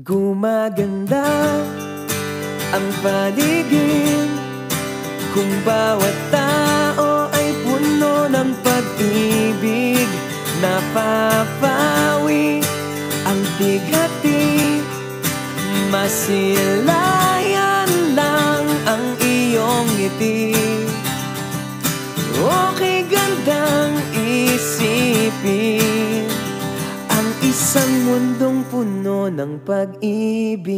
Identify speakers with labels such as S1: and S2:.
S1: Gumaganda ang paligid kung bawat tao ay puno ng pag-ibig. Napapawi ang tighati, masilayan lang ang iyong ngiti. Okay gandang isipin ang isang mundong puno ng pag-ibig.